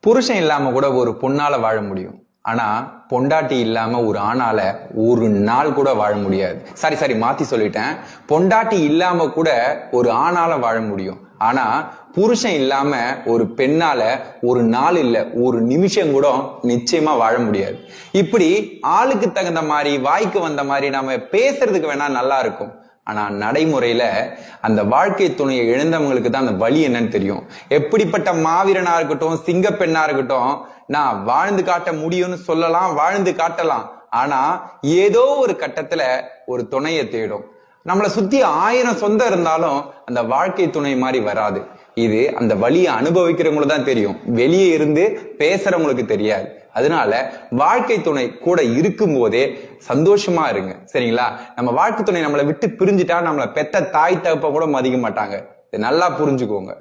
புருஷன் இல்லாம கூட ஒரு பொண்ணால வாழ முடியும். ஆனா பொண்டாட்டி இல்லாம ஒரு ஆணால ஒரு நாள் கூட வாழ முடியாது. சாரி மாத்தி சொல்லிட்டேன். பொண்டாட்டி இல்லாம கூட ஒரு ஆணால வாழ முடியும். ஆனா புருஷன் இல்லாம ஒரு பெண்ணால ஒரு நாள் இல்ல ஒரு நிமிஷம் கூட நிச்சயமா வாழ முடியாது. இப்படி ஆளுக்கு தகுந்த மாதிரி வாய்க்கு வந்த மாதிரி நாம பேசுறதுக்கு வேணா நல்லா இருக்கும். ஆனா நடைமுறையில அந்த வாழ்க்கை துணையை இழந்தவங்களுக்கு தான் அந்த வழி என்னன்னு தெரியும். எப்படிப்பட்ட மாவீரனா இருக்கட்டும், சிங்க பெண்ணா இருக்கட்டும், நான் வாழ்ந்து காட்ட முடியும்னு சொல்லலாம், வாழ்ந்து காட்டலாம். ஆனா ஏதோ ஒரு கட்டத்துல ஒரு துணையை தேடும். நம்மளை சுத்தி 1000 சொந்தம் இருந்தாலும் அந்த வாழ்க்கை துணை மாதிரி வராது. இது அந்த வழியை அனுபவிக்கிறவங்களுக்கு தான் தெரியும், வெளியே இருந்து பேசுறவங்களுக்கு தெரியாது. அதனால வாழ்க்கை துணை கூட இருக்கும் போதே சந்தோஷமா இருங்க, சரிங்களா? நம்ம வாழ்க்கை துணை நம்மளை விட்டு பிரிஞ்சுட்டா நம்மளை பெத்த தாய் தகப்ப கூட மதிக்க மாட்டாங்க. இதை நல்லா புரிஞ்சுக்கோங்க.